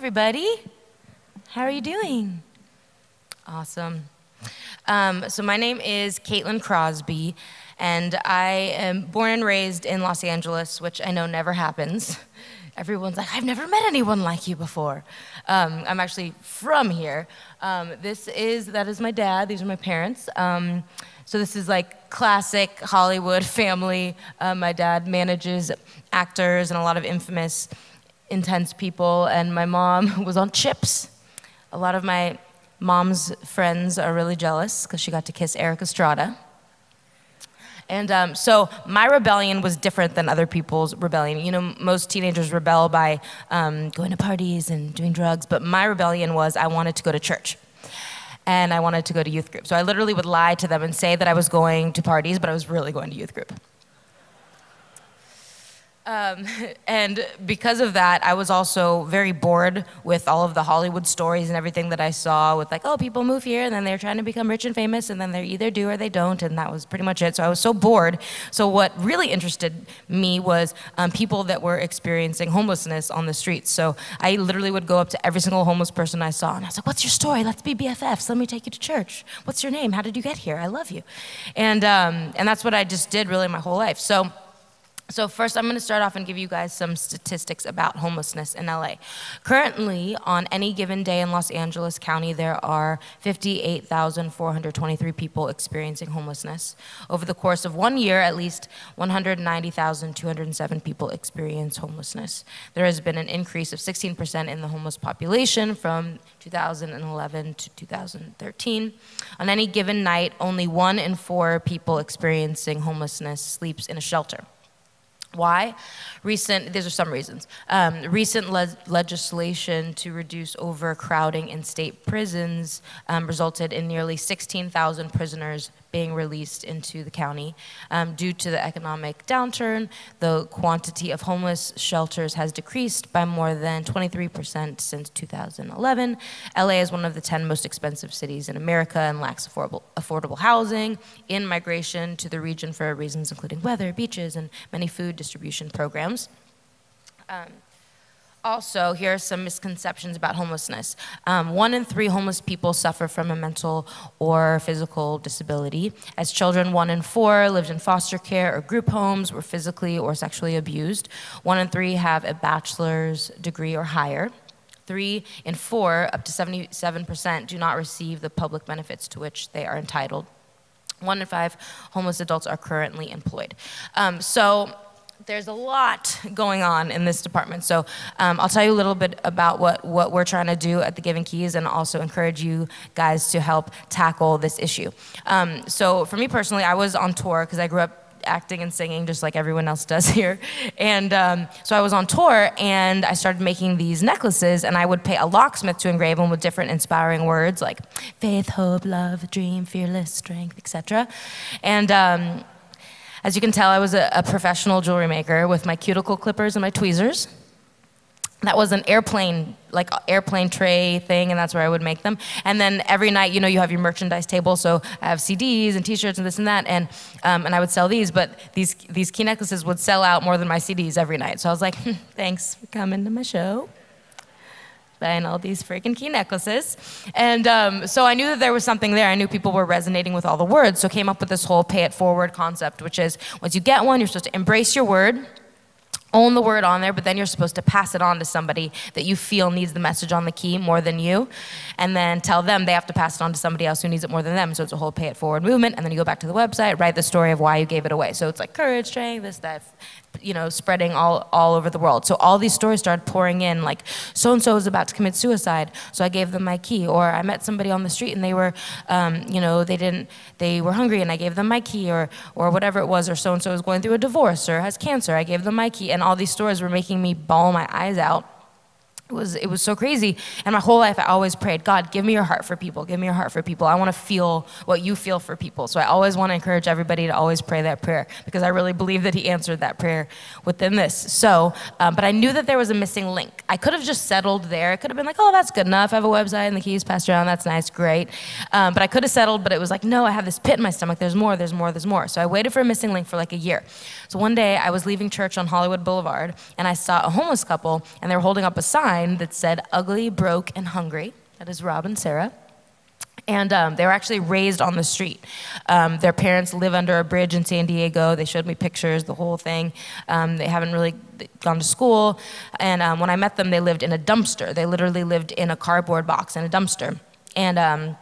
everybody. How are you doing? Awesome. So my name is Caitlin Crosby, and I am born and raised in Los Angeles, which I know never happens. Everyone's like, I've never met anyone like you before. I'm actually from here. That is my dad. These are my parents. So this is like classic Hollywood family. My dad manages actors and a lot of infamous, intense people, and my mom was on Chips. A lot of my mom's friends are really jealous because she got to kiss Eric Estrada. And so my rebellion was different than other people's rebellion. You know, most teenagers rebel by going to parties and doing drugs, but my rebellion was I wanted to go to church. And I wanted to go to youth group. So I literally would lie to them and say that I was going to parties, but I was really going to youth group. And because of that, I was also very bored with all of the Hollywood stories and everything that I saw with like, oh, people move here and then they're trying to become rich and famous and then they either do or they don't, and that was pretty much it. So I was so bored. So what really interested me was people that were experiencing homelessness on the streets. So I literally would go up to every single homeless person I saw and I was like, what's your story? Let's be BFFs. Let me take you to church. What's your name? How did you get here? I love you. And that's what I just did really my whole life. So first, I'm going to start off and give you guys some statistics about homelessness in LA. Currently, on any given day in Los Angeles County, there are 58,423 people experiencing homelessness. Over the course of 1 year, at least 190,207 people experience homelessness. There has been an increase of 16% in the homeless population from 2011 to 2013. On any given night, only 1 in 4 people experiencing homelessness sleeps in a shelter. Why? These are some reasons. Recent legislation to reduce overcrowding in state prisons resulted in nearly 16,000 prisoners being released into the county. Due to the economic downturn, the quantity of homeless shelters has decreased by more than 23% since 2011. LA is one of the 10 most expensive cities in America and lacks affordable housing, in migration to the region for reasons including weather, beaches, and many food distribution programs. Also, here are some misconceptions about homelessness. 1 in 3 homeless people suffer from a mental or physical disability. As children, 1 in 4 lived in foster care or group homes, were physically or sexually abused. 1 in 3 have a bachelor's degree or higher. 3 in 4, up to 77%, do not receive the public benefits to which they are entitled. 1 in 5 homeless adults are currently employed. So there's a lot going on in this department. So I'll tell you a little bit about what we're trying to do at the Giving Keys, and also encourage you guys to help tackle this issue. So for me personally, I was on tour because I grew up acting and singing just like everyone else does here. And so I was on tour and I started making these necklaces, and I would pay a locksmith to engrave them with different inspiring words like faith, hope, love, dream, fearless, strength, etc. And as you can tell, I was a professional jewelry maker with my cuticle clippers and my tweezers. That was an airplane tray thing, and that's where I would make them. And then every night, you know, you have your merchandise table, so I have CDs and t-shirts and this and that, and I would sell these, but these key necklaces would sell out more than my CDs every night. So I was like, thanks for coming to my show. Buying all these freaking key necklaces. And so I knew that there was something there. I knew people were resonating with all the words, so came up with this whole pay it forward concept, which is once you get one, you're supposed to embrace your word, own the word on there, but then you're supposed to pass it on to somebody that you feel needs the message on the key more than you, and then tell them they have to pass it on to somebody else who needs it more than them. So it's a whole pay it forward movement, and then you go back to the website, write the story of why you gave it away. So it's like courage, strength, this, that, you know, spreading all over the world. So all these stories started pouring in, like so-and-so is about to commit suicide, so I gave them my key. Or I met somebody on the street and they were, you know, they were hungry and I gave them my key, or whatever it was. Or so-and-so is going through a divorce or has cancer, I gave them my key. And all these stories were making me bawl my eyes out. It was so crazy. And my whole life I always prayed, God, give me your heart for people. Give me your heart for people. I want to feel what you feel for people. So I always want to encourage everybody to always pray that prayer, because I really believe that he answered that prayer within this. So, but I knew that there was a missing link. I could have just settled there. It could have been like, oh, that's good enough. I have a website and the keys passed around. That's nice, great. But I could have settled, but it was like, no, I have this pit in my stomach. There's more, there's more, there's more. So I waited for a missing link for like a year. So one day I was leaving church on Hollywood Boulevard and I saw a homeless couple and they were holding up a sign sign that said ugly, broke, and hungry. That is Rob and Sarah. And they were actually raised on the street. Their parents live under a bridge in San Diego. They showed me pictures, the whole thing. They haven't really gone to school. And when I met them, they lived in a dumpster. They literally lived in a cardboard box in a dumpster. And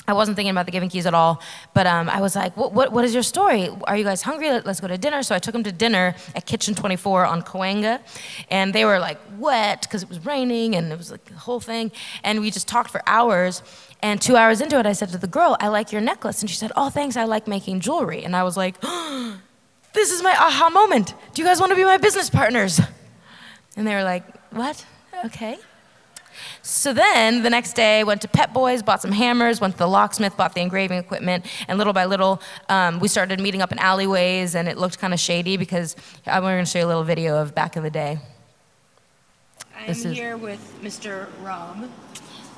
I wasn't thinking about the Giving Keys at all, but I was like, what is your story? Are you guys hungry? Let's go to dinner. So I took them to dinner at Kitchen 24 on Cahuenga, and they were like wet because it was raining, and it was like the whole thing. And we just talked for hours, and 2 hours into it, I said to the girl, I like your necklace. And she said, oh, thanks, I like making jewelry. And I was like, oh, this is my aha moment. Do you guys want to be my business partners? And they were like, what? Okay. So then, the next day, went to Pep Boys, bought some hammers, went to the locksmith, bought the engraving equipment, and little by little, we started meeting up in alleyways, and it looked kind of shady because we're going to show you a little video of back in the day. I'm here with Mr. Rob,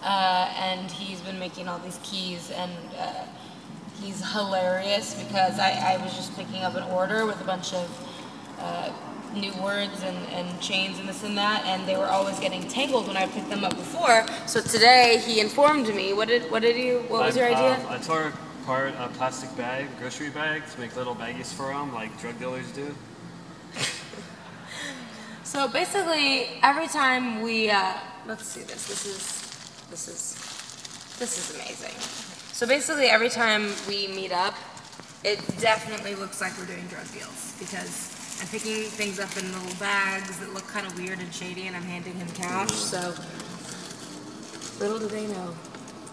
and he's been making all these keys, and he's hilarious because I was just picking up an order with a bunch of new words and chains and this and that, and they were always getting tangled when I picked them up before. So today he informed me. What was your idea? I tore apart a plastic bag, grocery bag, to make little baggies for them, like drug dealers do. So basically, every time we let's see this. This is amazing. So basically, every time we meet up, it definitely looks like we're doing drug deals because I'm picking things up in little bags that look kind of weird and shady, and I'm handing him cash, so little do they know,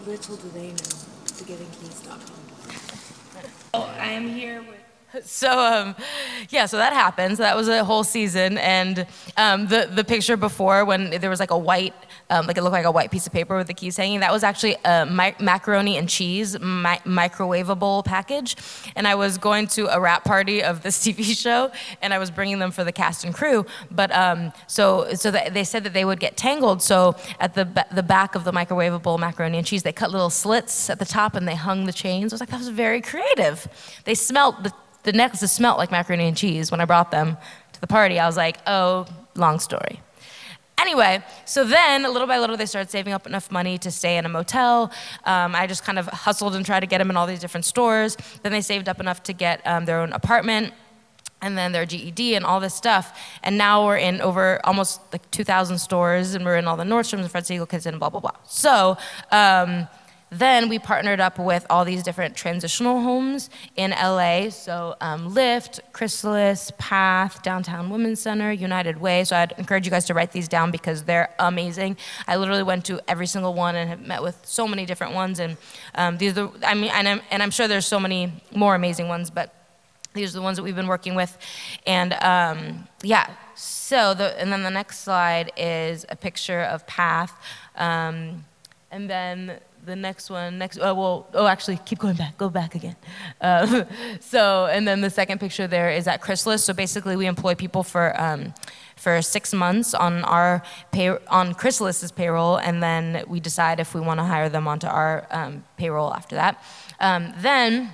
TogetherLA.com. Oh, I am here with... So, yeah, so that happens. That was a whole season, and the picture before when there was like a white, like it looked like a white piece of paper with the keys hanging, that was actually a macaroni and cheese microwavable package, and I was going to a wrap party of this TV show, and I was bringing them for the cast and crew, but so they said that they would get tangled, so at the back of the microwavable macaroni and cheese, they cut little slits at the top, and they hung the chains. I was like, that was very creative. They smelled, the necklaces smelled like macaroni and cheese when I brought them to the party. I was like, oh, long story. Anyway, so then, little by little, they started saving up enough money to stay in a motel. I just kind of hustled and tried to get them in all these different stores. Then they saved up enough to get their own apartment, and then their GED and all this stuff. And now we're in over almost like 2,000 stores, and we're in all the Nordstroms and Fred Segal Kids and blah, blah, blah. So then we partnered up with all these different transitional homes in LA. So Lyft, Chrysalis, Path, Downtown Women's Center, United Way. So I'd encourage you guys to write these down because they're amazing. I literally went to every single one and have met with so many different ones. And these are the, I mean, and I'm sure there's so many more amazing ones, but these are the ones that we've been working with. And yeah, so and then the next slide is a picture of Path. And then the next one, actually, keep going back, go back again. So, and then the second picture there is at Chrysalis. So basically, we employ people for 6 months on our on Chrysalis's payroll, and then we decide if we want to hire them onto our payroll after that. Then,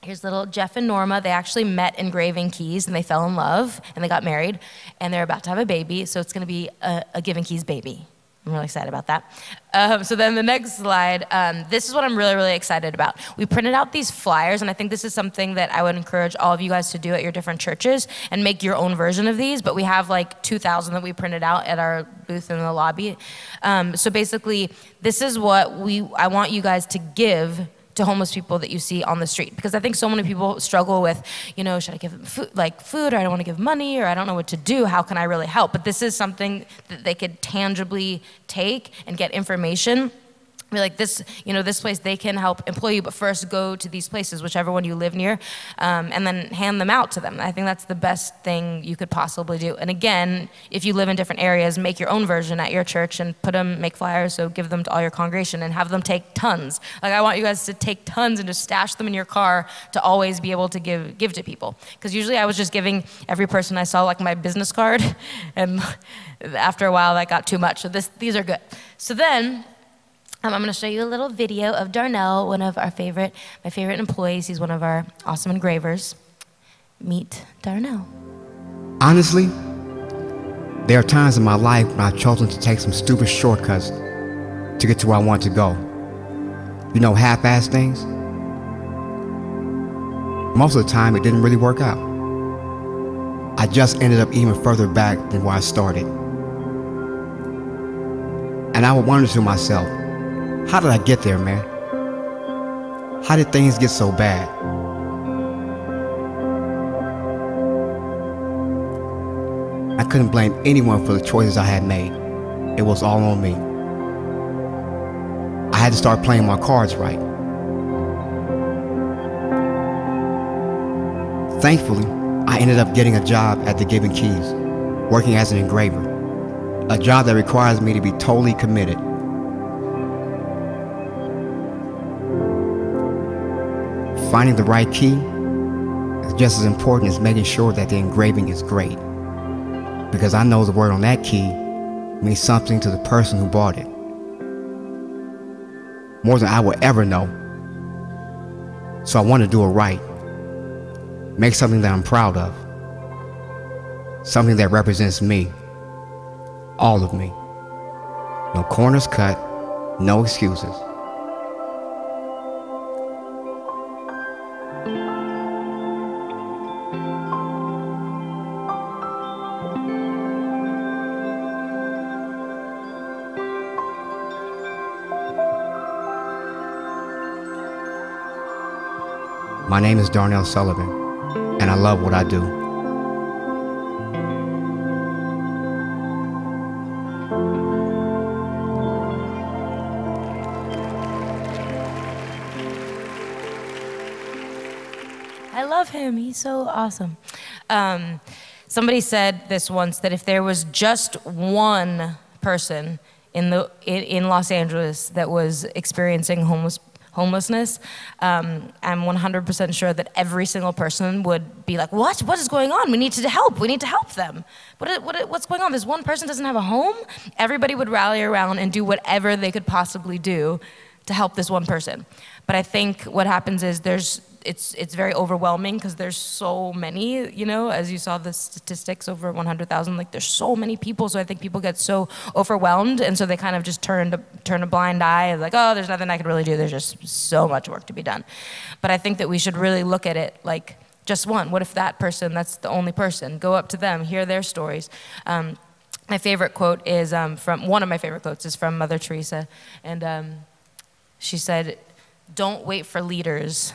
here's little Jeff and Norma. They actually met engraving keys, and they fell in love, and they got married, and they're about to have a baby, so it's going to be a Giving Keys baby. I'm really excited about that. So then the next slide, this is what I'm really, really excited about. We printed out these flyers, and I think this is something that I would encourage all of you guys to do at your different churches and make your own version of these, but we have like 2,000 that we printed out at our booth in the lobby. So basically, this is what I want you guys to give to homeless people that you see on the street, because I think so many people struggle with, you know, should I give them food, or I don't want to give money, or I don't know what to do, how can I really help? But this is something that they could tangibly take and get information. Be like, this, you know, this place, they can help employ you, but first go to these places, whichever one you live near, and then hand them out to them. I think that's the best thing you could possibly do. And again, if you live in different areas, make your own version at your church and make flyers, so give them to all your congregation and have them take tons. Like, I want you guys to take tons and just stash them in your car to always be able to give to people. Because usually I was just giving every person I saw like my business card, and after a while that got too much. So these are good. So then, I'm going to show you a little video of Darnell, one of my favorite employees. He's one of our awesome engravers. Meet Darnell. Honestly, There are times in my life when I've chosen to take some stupid shortcuts to get to where I want to go. You know, half-assed things? Most of the time, it didn't really work out. I just ended up even further back than where I started. And I would wonder to myself, how did I get there, man? How did things get so bad? I couldn't blame anyone for the choices I had made. It was all on me. I had to start playing my cards right. Thankfully, I ended up getting a job at the Giving Keys, working as an engraver, a job that requires me to be totally committed. Finding the right key is just as important as making sure that the engraving is great, because I know the word on that key means something to the person who bought it, more than I will ever know. So I want to do it right. Make something that I'm proud of. Something that represents me. All of me. No corners cut, no excuses. My name is Darnell Sullivan, and I love what I do. I love him. He's so awesome. Somebody said this once, that if there was just one person in Los Angeles that was experiencing homelessness, I'm 100% sure that every single person would be like, what is going on? We need to help them. What's going on? This one person doesn't have a home? Everybody would rally around and do whatever they could possibly do to help this one person. But I think what happens is it's very overwhelming because there's so many, you know, as you saw the statistics, over 100,000, like there's so many people. So I think people get so overwhelmed, and so they kind of just turn a blind eye, like, oh, there's nothing I can really do. There's just so much work to be done. But I think that we should really look at it like just one. What if that person, that's the only person? Go up to them, hear their stories. My favorite quote is one of my favorite quotes is from Mother Teresa, and she said, "Don't wait for leaders.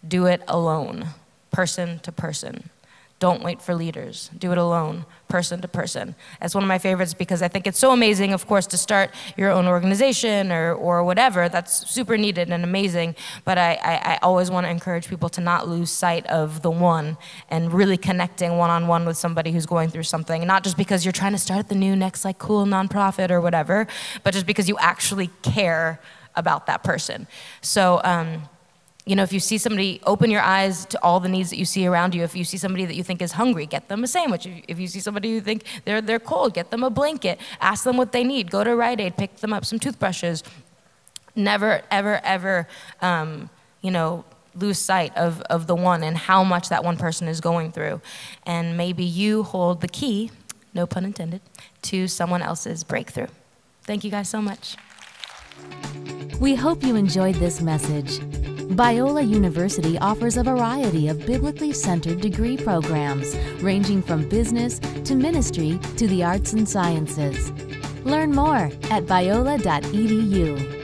Do it alone, person to person. Don't wait for leaders. Do it alone, person to person." That's one of my favorites because I think it's so amazing, of course, to start your own organization or whatever. That's super needed and amazing. But I always want to encourage people to not lose sight of the one and really connecting one-on-one with somebody who's going through something. Not just because you're trying to start the new next like cool nonprofit or whatever, but just because you actually care about that person. So, you know, if you see somebody, open your eyes to all the needs that you see around you. If you see somebody that you think is hungry, get them a sandwich. If you see somebody you think they're cold, get them a blanket. Ask them what they need. Go to Rite Aid, pick them up some toothbrushes. Never, ever, ever, you know, lose sight of the one and how much that one person is going through. And maybe you hold the key, no pun intended, to someone else's breakthrough. Thank you guys so much. We hope you enjoyed this message. Biola University offers a variety of biblically centered degree programs, ranging from business to ministry to the arts and sciences. Learn more at biola.edu.